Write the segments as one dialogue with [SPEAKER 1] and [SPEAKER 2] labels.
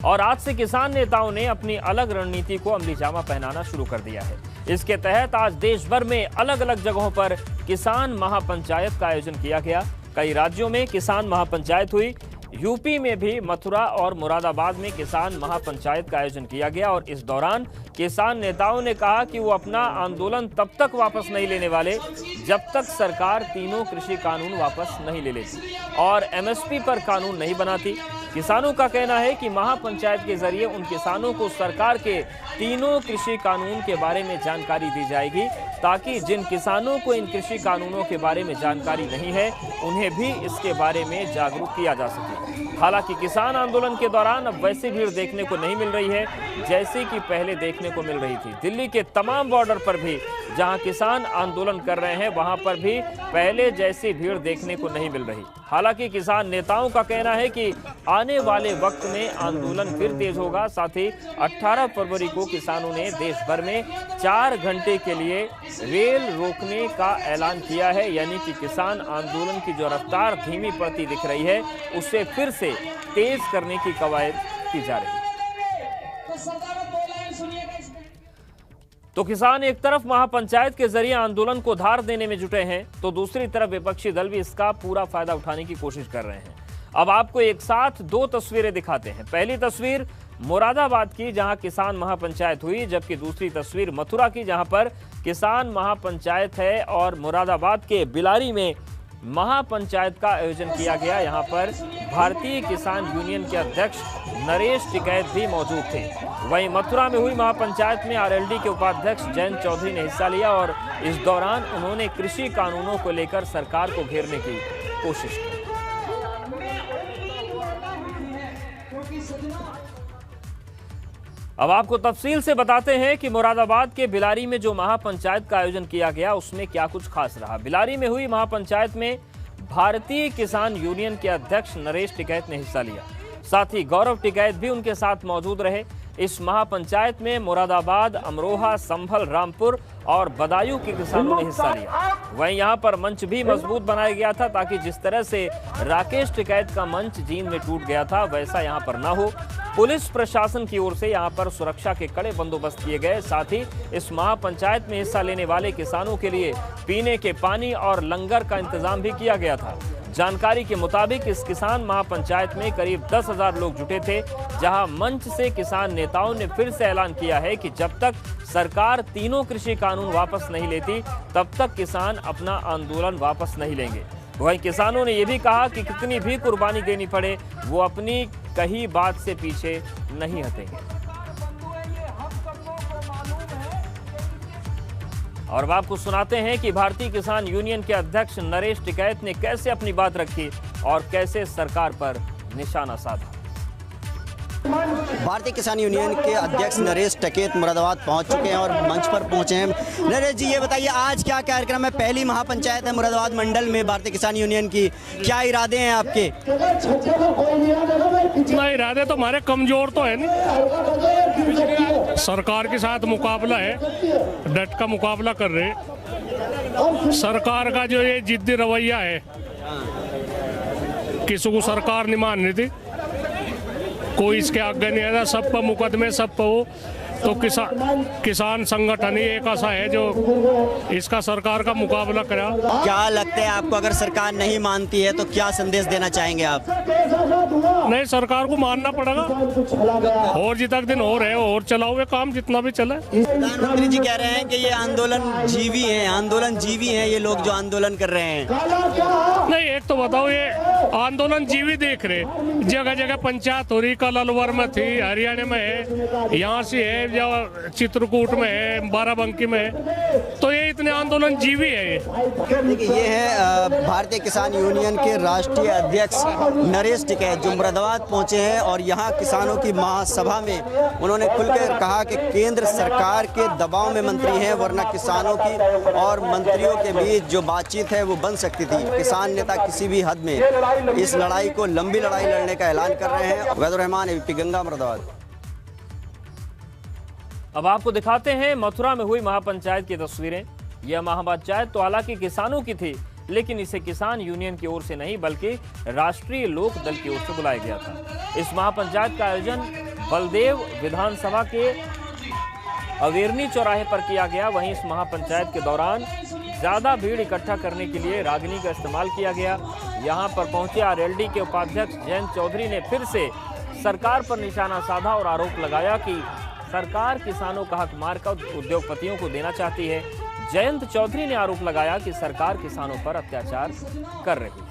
[SPEAKER 1] और आज से किसान नेताओं ने अपनी अलग रणनीति को अमली जामा पहनाना शुरू कर दिया है। इसके तहत आज देश भर में अलग अलग जगहों पर किसान महापंचायत का आयोजन किया गया। कई राज्यों में किसान महापंचायत हुई। यूपी में भी मथुरा और मुरादाबाद में किसान महापंचायत का आयोजन किया गया और इस दौरान किसान नेताओं ने कहा कि वो अपना आंदोलन तब तक वापस नहीं लेने वाले जब तक सरकार तीनों कृषि कानून वापस नहीं ले लेती और एमएसपी पर कानून नहीं बनाती। किसानों का कहना है कि महापंचायत के जरिए उन किसानों को सरकार के तीनों कृषि कानून के बारे में जानकारी दी जाएगी ताकि जिन किसानों को इन कृषि कानूनों के बारे में जानकारी नहीं है उन्हें भी इसके बारे में जागरूक किया जा सके। हालांकि किसान आंदोलन के दौरान अब वैसी भीड़ देखने को नहीं मिल रही है जैसी कि पहले देखने को मिल रही थी। दिल्ली के तमाम बॉर्डर पर भी जहां किसान आंदोलन कर रहे हैं वहां पर भी पहले जैसी भीड़ देखने को नहीं मिल रही। हालांकि किसान नेताओं का कहना है कि आने वाले वक्त में आंदोलन फिर तेज होगा। साथ ही 18 फरवरी को किसानों ने देश भर में 4 घंटे के लिए रेल रोकने का ऐलान किया है, यानी कि किसान आंदोलन की जो रफ्तार धीमी पड़ती दिख रही है उसे फिर से तेज करने की कवायद की जा रही है। तो किसान एक तरफ महापंचायत के जरिए आंदोलन को धार देने में जुटे हैं तो दूसरी तरफ विपक्षी दल भी इसका पूरा फायदा उठाने की कोशिश कर रहे हैं। अब आपको एक साथ 2 तस्वीरें दिखाते हैं। पहली तस्वीर मुरादाबाद की जहां किसान महापंचायत हुई, जबकि दूसरी तस्वीर मथुरा की जहां पर किसान महापंचायत है और मुरादाबाद के बिलारी में महापंचायत का आयोजन किया गया। यहां पर भारतीय किसान यूनियन के अध्यक्ष नरेश टिकैत भी मौजूद थे। वहीं मथुरा में हुई महापंचायत में आरएलडी के उपाध्यक्ष जयंत चौधरी ने हिस्सा लिया और इस दौरान उन्होंने कृषि कानूनों को लेकर सरकार को घेरने की कोशिश की। अब आपको तफसील से बताते हैं कि मुरादाबाद के बिलारी में जो महापंचायत का आयोजन किया गया उसमें क्या कुछ खास रहा। बिलारी में हुई महापंचायत में भारतीय किसान यूनियन के अध्यक्ष नरेश टिकैत ने हिस्सा लिया। साथ ही गौरव टिकैत भी उनके साथ मौजूद रहे। इस महापंचायत में मुरादाबाद, अमरोहा, संभल, रामपुर और बदायूं के किसानों ने हिस्सा लिया। वहीं यहां पर मंच भी मजबूत बनाया गया था ताकि जिस तरह से राकेश टिकैत का मंच जींद में टूट गया था वैसा यहां पर ना हो। पुलिस प्रशासन की ओर से यहां पर सुरक्षा के कड़े बंदोबस्त किए गए। साथ ही इस महापंचायत में हिस्सा लेने वाले किसानों के लिए पीने के पानी और लंगर का इंतजाम भी किया गया था। जानकारी के मुताबिक इस किसान महापंचायत में करीब 10,000 लोग जुटे थे, जहां मंच से किसान नेताओं ने फिर से ऐलान किया है कि जब तक सरकार तीनों कृषि कानून वापस नहीं लेती तब तक किसान अपना आंदोलन वापस नहीं लेंगे। वहीं किसानों ने यह भी कहा कि कितनी भी कुर्बानी देनी पड़े वो अपनी कही बात से पीछे नहीं हटेंगे। और अब आपको सुनाते हैं कि भारतीय किसान यूनियन के अध्यक्ष नरेश टिकैत ने कैसे अपनी बात रखी और कैसे सरकार पर निशाना साधा।
[SPEAKER 2] भारतीय किसान यूनियन के अध्यक्ष नरेश टिकैत मुरादाबाद पहुंच चुके हैं और मंच पर पहुंचे हैं। नरेश जी, ये बताइए आज क्या कार्यक्रम है? पहली महापंचायत है मुरादाबाद मंडल में भारतीय किसान यूनियन की, क्या इरादे हैं आपके?
[SPEAKER 3] इतना इरादे तो हमारे कमजोर तो है नहीं, सरकार के साथ मुकाबला है, डट का मुकाबला कर रहे। सरकार का जो ये जिद्दी रवैया है, किसी को सरकार नहीं मान रही थी, कोई इसके आगे नहीं आया, सब पर मुकदमे, सब पर वो। तो किसान संगठन ही एक ऐसा है जो इसका सरकार का मुकाबला करा।
[SPEAKER 2] क्या लगता है आपको, अगर सरकार नहीं मानती है तो क्या संदेश देना चाहेंगे आप?
[SPEAKER 3] नहीं, सरकार को मानना पड़ेगा और जितना दिन और है और चलाओ ये काम जितना भी चले।
[SPEAKER 2] प्रधानमंत्री जी कह रहे हैं कि ये आंदोलन जीवी है ये लोग जो आंदोलन कर रहे हैं।
[SPEAKER 3] नहीं, एक तो बताओ, ये आंदोलन जीवी देख रहे, जगह जगह पंचायत हो रही, कल अलवर में थी, हरियाणा में है, यहाँ से है, चित्रकूट में है, बाराबंकी में है, तो ये इतने आंदोलन जीवी है।
[SPEAKER 2] देखिए, ये है भारतीय किसान यूनियन के राष्ट्रीय अध्यक्ष नरेश टिकैत जो मुरादाबाद पहुंचे हैं और यहाँ किसानों की महासभा में उन्होंने खुलकर कहा कि केंद्र सरकार के दबाव में मंत्री हैं, वरना किसानों की और मंत्रियों के बीच जो बातचीत है वो बन सकती थी। किसान नेता किसी भी हद में इस लड़ाई को, लंबी लड़ाई लड़ने का ऐलान कर रहे हैं। वैदुर रहमान, एबीपी गंगा, मुरादाबाद।
[SPEAKER 1] अब आपको दिखाते हैं मथुरा में हुई महापंचायत की तस्वीरें। यह महापंचायत तो हालांकि किसानों की थी, लेकिन इसे किसान यूनियन की ओर से नहीं बल्कि राष्ट्रीय लोक दल की ओर से बुलाया गया था। इस महापंचायत का आयोजन बलदेव विधानसभा के अवेरनी चौराहे पर किया गया। वहीं इस महापंचायत के दौरान ज्यादा भीड़ इकट्ठा करने के लिए रागिनी का इस्तेमाल किया गया। यहां पर पहुंचे आरएलडी के उपाध्यक्ष जयंत चौधरी ने फिर से सरकार पर निशाना साधा और आरोप लगाया कि सरकार किसानों का हक मारकर उद्योगपतियों को देना चाहती है। जयंत चौधरी ने आरोप लगाया कि सरकार किसानों पर अत्याचार कर रही है।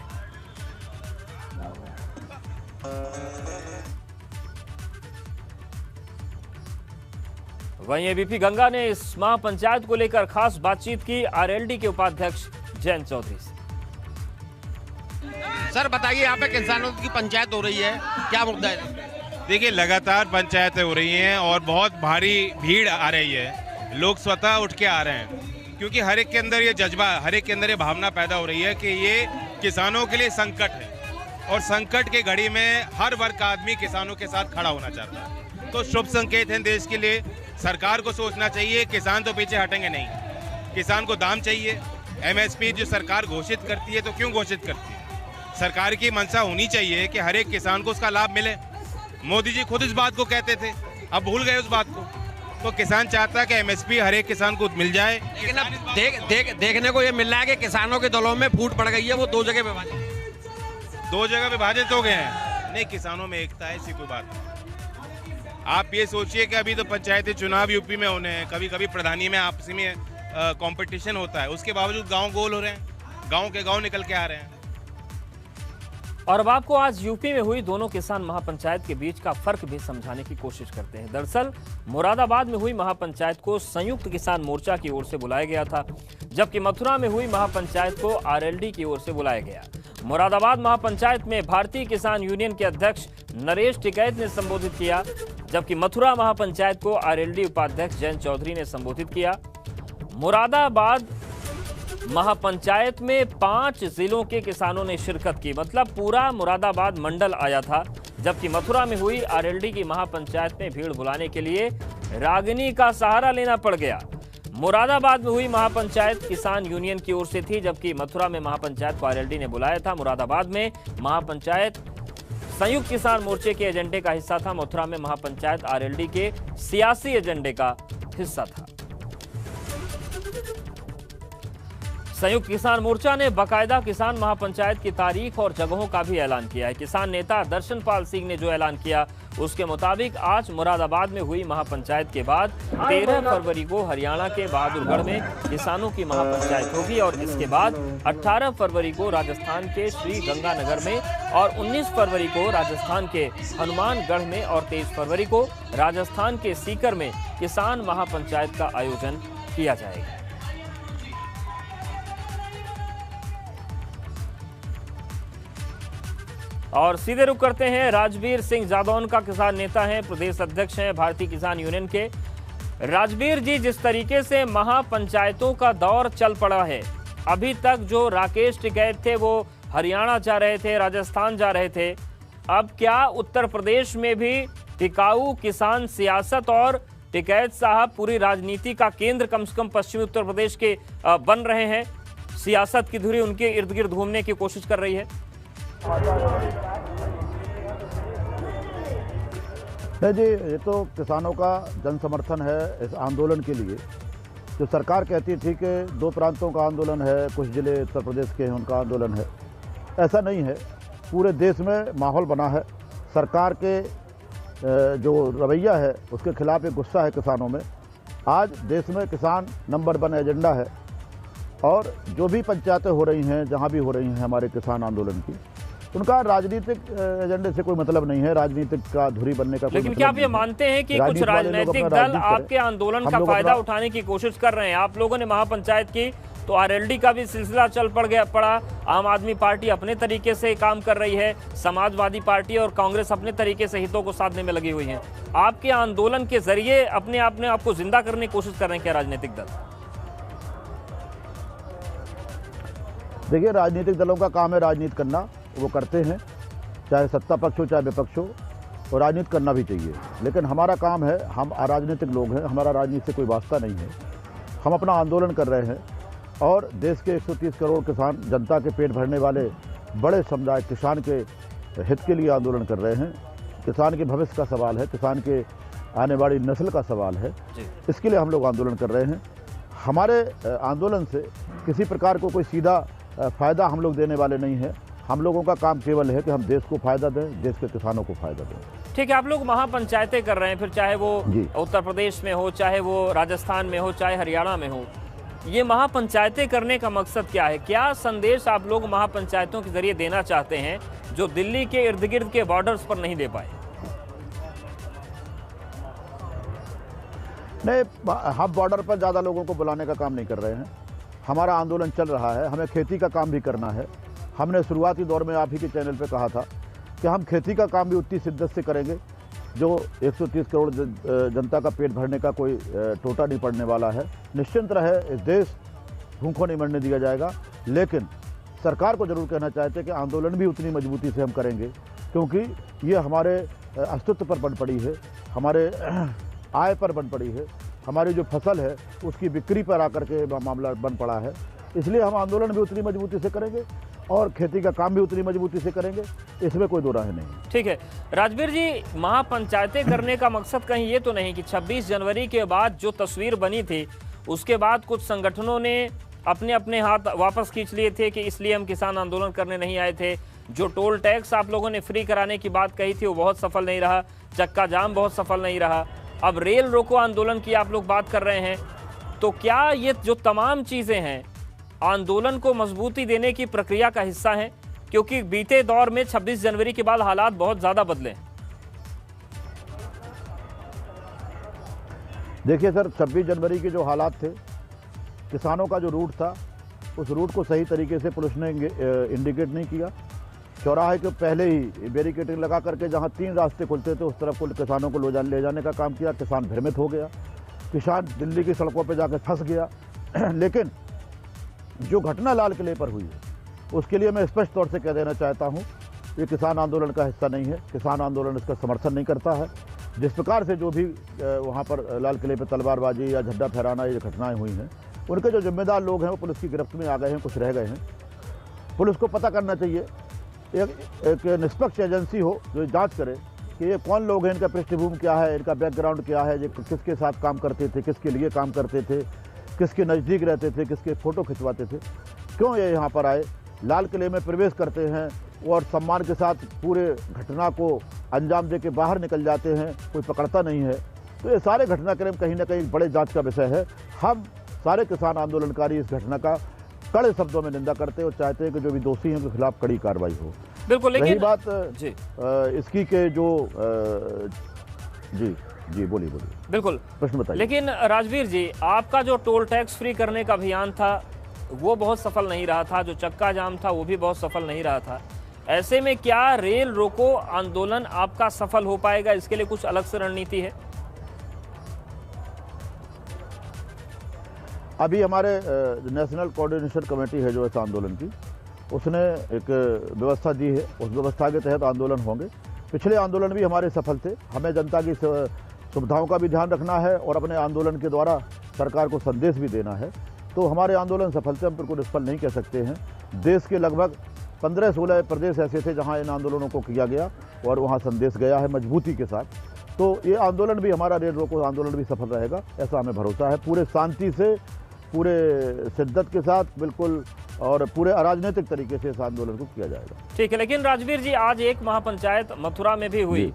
[SPEAKER 1] वहीं एबीपी गंगा ने इस महापंचायत को लेकर खास बातचीत की आरएलडी के उपाध्यक्ष जयंत चौधरी से।
[SPEAKER 4] सर बताइए, यहाँ पे किसानों की पंचायत हो रही है, क्या मुद्दा है?
[SPEAKER 5] देखिए, लगातार पंचायतें हो रही हैं और बहुत भारी भीड़ आ रही है। लोग स्वतः उठ के आ रहे हैं क्योंकि हर एक के अंदर ये जज्बा, हर एक के अंदर ये भावना पैदा हो रही है कि ये किसानों के लिए संकट है और संकट की घड़ी में हर वर्ग का आदमी किसानों के साथ खड़ा होना चाहता है। तो शुभ संकेत है देश के लिए। सरकार को सोचना चाहिए, किसान तो पीछे हटेंगे नहीं। किसान को दाम चाहिए। एमएसपी जो सरकार घोषित करती है तो क्यों घोषित करती है? सरकार की मंशा होनी चाहिए कि हर एक किसान को उसका लाभ मिले। मोदी जी खुद इस बात को कहते थे, अब भूल गए उस बात को। तो किसान चाहता है कि एमएसपी हर एक किसान को मिल जाए।
[SPEAKER 4] लेकिन अब देखने को ये मिल रहा है कि किसानों के दलों में फूट पड़ गई है, वो दो जगह
[SPEAKER 5] विभाजित हो गए हैं। नहीं, किसानों में एकता है, ऐसी कोई बात नहीं। आप ये सोचिए कि अभी तो पंचायती चुनाव यूपी में होने हैं, कभी कभी प्रधानी में आपसी में कंपटीशन होता है, उसके बावजूद गांव गोल हो रहे हैं, गांव के गांव निकल के आ रहे हैं।
[SPEAKER 1] और अब आपको आज यूपी में हुई दोनों किसान महापंचायत के बीच का फर्क भी समझाने की कोशिश करते हैं। दरअसल मुरादाबाद में हुई महापंचायत को संयुक्त किसान मोर्चा की ओर से बुलाया गया था, जबकि मथुरा में हुई महापंचायत को आरएलडी की ओर से बुलाया गया। मुरादाबाद महापंचायत में भारतीय किसान यूनियन के अध्यक्ष नरेश टिकैत ने संबोधित किया, जबकि मथुरा महापंचायत को आरएलडी उपाध्यक्ष जयंत चौधरी ने संबोधित किया। मुरादाबाद महापंचायत में 5 जिलों के किसानों ने शिरकत की, मतलब पूरा मुरादाबाद मंडल आया था। जबकि मथुरा में हुई आरएलडी की महापंचायत में भीड़ बुलाने के लिए रागिनी का सहारा लेना पड़ गया। मुरादाबाद में हुई महापंचायत किसान यूनियन की ओर से थी, जबकि मथुरा में महापंचायत को आरएलडी ने बुलाया था। मुरादाबाद में महापंचायत संयुक्त किसान मोर्चे के एजेंडे का हिस्सा था, मथुरा में महापंचायत आरएलडी के सियासी एजेंडे का हिस्सा था। संयुक्त किसान मोर्चा ने बाकायदा किसान महापंचायत की तारीख और जगहों का भी ऐलान किया है। किसान नेता दर्शनपाल सिंह ने जो ऐलान किया उसके मुताबिक आज मुरादाबाद में हुई महापंचायत के बाद 13 फरवरी को हरियाणा के बहादुरगढ़ में किसानों की महापंचायत होगी और इसके बाद 18 फरवरी को राजस्थान के श्री गंगानगर में और 19 फरवरी को राजस्थान के हनुमानगढ़ में और 23 फरवरी को राजस्थान के सीकर में किसान महापंचायत का आयोजन किया जाएगा। और सीधे रुख करते हैं, राजवीर सिंह जादौन का किसान नेता हैं, प्रदेश अध्यक्ष हैं भारतीय किसान यूनियन के। राजवीर जी, जिस तरीके से महापंचायतों का दौर चल पड़ा है, अभी तक जो राकेश टिकैत थे वो हरियाणा जा रहे थे, राजस्थान जा रहे थे, अब क्या उत्तर प्रदेश में भी टिकाऊ किसान सियासत और टिकैत साहब पूरी राजनीति का केंद्र कम से कम पश्चिमी उत्तर प्रदेश के बन रहे हैं? सियासत की धुरी उनके इर्द गिर्द घूमने की कोशिश कर रही है।
[SPEAKER 6] नहीं जी, ये तो किसानों का जन समर्थन है इस आंदोलन के लिए। जो सरकार कहती थी कि 2 प्रांतों का आंदोलन है, कुछ जिले उत्तर प्रदेश के हैं उनका आंदोलन है, ऐसा नहीं है। पूरे देश में माहौल बना है। सरकार के जो रवैया है उसके खिलाफ एक गुस्सा है किसानों में। आज देश में किसान नंबर 1 एजेंडा है और जो भी पंचायतें हो रही हैं, जहाँ भी हो रही हैं हमारे किसान आंदोलन की, उनका राजनीतिक एजेंडे से कोई मतलब नहीं है, राजनीतिक का धुरी बनने का।
[SPEAKER 1] लेकिन क्या आप ये मानते हैं कि कुछ राजनीतिक दल आपके आंदोलन का फायदा उठाने की कोशिश कर रहे हैं? आप लोगों ने महापंचायत की तो आरएलडी का भी सिलसिला चल पड़ा। आम आदमी पार्टी अपने तरीके से काम कर रही है, समाजवादी पार्टी और कांग्रेस अपने तरीके से हितों को साधने में लगी हुई है। आपके आंदोलन के जरिए अपने आपको जिंदा करने की कोशिश कर रहे हैं क्या राजनीतिक दल?
[SPEAKER 6] देखिए, राजनीतिक दलों का काम है राजनीति करना, वो करते हैं, चाहे सत्ता पक्ष हो चाहे विपक्ष हो, और राजनीति करना भी चाहिए। लेकिन हमारा काम है, हम राजनीतिक लोग हैं, हमारा राजनीति से कोई वास्ता नहीं है। हम अपना आंदोलन कर रहे हैं और देश के 130 करोड़ किसान, जनता के पेट भरने वाले बड़े समुदाय किसान के हित के लिए आंदोलन कर रहे हैं। किसान के भविष्य का सवाल है, किसान के आने वाली नस्ल का सवाल है। इसके लिए हम लोग आंदोलन कर रहे हैं। हमारे आंदोलन से किसी प्रकार को कोई सीधा फ़ायदा हम लोग देने वाले नहीं है। हम लोगों का काम केवल है कि हम देश को फ़ायदा दें, देश के किसानों को फ़ायदा दें।
[SPEAKER 1] ठीक है, आप लोग महापंचायतें कर रहे हैं, फिर चाहे वो उत्तर प्रदेश में हो, चाहे वो राजस्थान में हो, चाहे हरियाणा में हो, ये महापंचायतें करने का मकसद क्या है? क्या संदेश आप लोग महापंचायतों के जरिए देना चाहते हैं जो दिल्ली के इर्द गिर्द के बॉर्डर्स पर नहीं दे पाए?
[SPEAKER 6] नहीं, हम बॉर्डर पर ज़्यादा लोगों को बुलाने का काम नहीं कर रहे हैं। हमारा आंदोलन चल रहा है, हमें खेती का काम भी करना है। हमने शुरुआती दौर में आप ही के चैनल पे कहा था कि हम खेती का काम भी उतनी शिद्दत से करेंगे। जो 130 करोड़ जनता का पेट भरने का कोई टोटा नहीं पड़ने वाला है। निश्चिंत रहे, इस देश भूखों नहीं मरने दिया जाएगा। लेकिन सरकार को जरूर कहना चाहते हैं कि आंदोलन भी उतनी मजबूती से हम करेंगे, क्योंकि ये हमारे अस्तित्व पर बन पड़ी है, हमारे आय पर बन पड़ी है, हमारी जो फसल है उसकी बिक्री पर आकर के मामला बन पड़ा है। इसलिए हम आंदोलन भी उतनी मजबूती से करेंगे और खेती का काम भी उतनी मजबूती से करेंगे, इसमें कोई दो राय नहीं।
[SPEAKER 1] ठीक है राजवीर जी, महापंचायतें करने का मकसद कहीं ये तो नहीं कि 26 जनवरी के बाद जो तस्वीर बनी थी उसके बाद कुछ संगठनों ने अपने अपने हाथ वापस खींच लिए थे कि इसलिए हम किसान आंदोलन करने नहीं आए थे। जो टोल टैक्स आप लोगों ने फ्री कराने की बात कही थी वो बहुत सफल नहीं रहा, चक्का जाम बहुत सफल नहीं रहा, अब रेल रोको आंदोलन की आप लोग बात कर रहे हैं। तो क्या ये जो तमाम चीज़ें हैं आंदोलन को मजबूती देने की प्रक्रिया का हिस्सा है? क्योंकि बीते दौर में 26 जनवरी के बाद हालात बहुत ज़्यादा बदले।
[SPEAKER 6] देखिए सर, 26 जनवरी के जो हालात थे, किसानों का जो रूट था उस रूट को सही तरीके से पुलिस ने इंडिकेट नहीं किया। चौराहे के पहले ही बैरिकेडिंग लगा करके जहां 3 रास्ते खुलते थे उस तरफ को किसानों को ले जाने का काम किया। किसान भ्रमित हो गया, किसान दिल्ली की सड़कों पर जाकर फंस गया। लेकिन जो घटना लाल किले पर हुई है उसके लिए मैं स्पष्ट तौर से कह देना चाहता हूं, ये किसान आंदोलन का हिस्सा नहीं है। किसान आंदोलन इसका समर्थन नहीं करता है। जिस प्रकार से जो भी वहां पर लाल किले पर तलवारबाजी या झंडा फहराना ये घटनाएं हुई हैं, उनके जो जिम्मेदार लोग हैं वो पुलिस की गिरफ्त में आ गए हैं, कुछ रह गए हैं। पुलिस को पता करना चाहिए, एक निष्पक्ष एजेंसी हो जो जांच करे कि ये कौन लोग हैं, इनका पृष्ठभूमि क्या है, इनका बैकग्राउंड क्या है, ये किसके साथ काम करते थे, किसके लिए काम करते थे, किसके नज़दीक रहते थे, किसके फ़ोटो खिंचवाते थे, क्यों ये यहाँ पर आए, लाल किले में प्रवेश करते हैं और सम्मान के साथ पूरे घटना को अंजाम दे के बाहर निकल जाते हैं, कोई पकड़ता नहीं है। तो ये सारे घटनाक्रम कहीं ना कहीं बड़े जांच का विषय है। हम सारे किसान आंदोलनकारी इस घटना का कड़े शब्दों में निंदा करते हैं और चाहते हैं कि जो भी दोषी हैं उनके खिलाफ कड़ी कार्रवाई हो।
[SPEAKER 1] बिल्कुल, लेकिन
[SPEAKER 6] रही बात
[SPEAKER 1] जी
[SPEAKER 6] इसकी के जो जी बोलिए
[SPEAKER 1] बिल्कुल
[SPEAKER 6] प्रश्न बताइए।
[SPEAKER 1] लेकिन राजवीर जी, आपका जो टोल टैक्स फ्री करने का अभियान था वो बहुत सफल नहीं रहा था, जो चक्का जाम था वो भी बहुत सफल नहीं रहा था। ऐसे में क्या रेल रोको आंदोलन आपका सफल हो पाएगा? इसके लिए कुछ अलग से रणनीति है?
[SPEAKER 6] अभी हमारे नेशनल कोऑर्डिनेशन कमेटी है जो इस आंदोलन की, उसने एक व्यवस्था दी है, उस व्यवस्था के तहत आंदोलन होंगे। पिछले आंदोलन भी हमारे सफल थे। हमें जनता की सुविधाओं का भी ध्यान रखना है और अपने आंदोलन के द्वारा सरकार को संदेश भी देना है। तो हमारे आंदोलन सफल थे, हम बिल्कुल निष्फल नहीं कह सकते हैं। देश के लगभग 15-16 प्रदेश ऐसे थे जहां इन आंदोलनों को किया गया और वहां संदेश गया है मजबूती के साथ। तो ये आंदोलन भी, हमारा रेल रोको आंदोलन भी सफल रहेगा, ऐसा हमें भरोसा है। पूरे शांति से, पूरे शिद्दत के साथ बिल्कुल और पूरे अराजनीतिक तरीके से इस आंदोलन को किया जाएगा।
[SPEAKER 1] ठीक है, लेकिन राजवीर जी, आज एक महापंचायत मथुरा में भी हुई,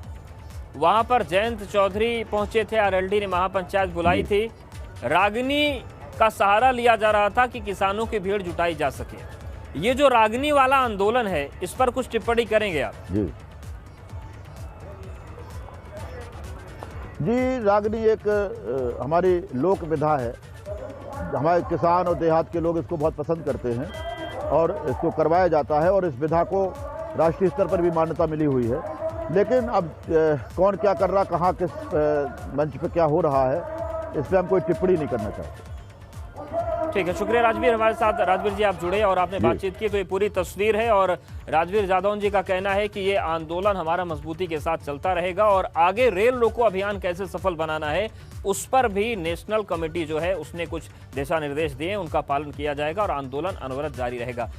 [SPEAKER 1] वहां पर जयंत चौधरी पहुंचे थे, आरएलडी ने महापंचायत बुलाई थी। रागिनी का सहारा लिया जा रहा था कि किसानों की भीड़ जुटाई जा सके। ये जो रागिनी वाला आंदोलन है, इस पर कुछ टिप्पणी करेंगे आप?
[SPEAKER 6] जी, रागिनी एक हमारी लोक विधा है। हमारे किसान और देहात के लोग इसको बहुत पसंद करते हैं और इसको करवाया जाता है और इस विधा को राष्ट्रीय स्तर पर भी मान्यता मिली हुई है। लेकिन अब कौन क्या कर रहा, कहाँ किस मंच पे क्या हो रहा है, इस पर हम कोई टिप्पणी नहीं करना चाहते।
[SPEAKER 1] ठीक है, शुक्रिया राजवीर, हमारे साथ राजवीर जी आप जुड़े और आपने बातचीत की। तो ये पूरी तस्वीर है और राजवीर जादौन जी का कहना है कि ये आंदोलन हमारा मजबूती के साथ चलता रहेगा और आगे रेल रोको अभियान कैसे सफल बनाना है उस पर भी नेशनल कमेटी जो है उसने कुछ दिशा निर्देश दिए, उनका पालन किया जाएगा और आंदोलन अनवरत जारी रहेगा।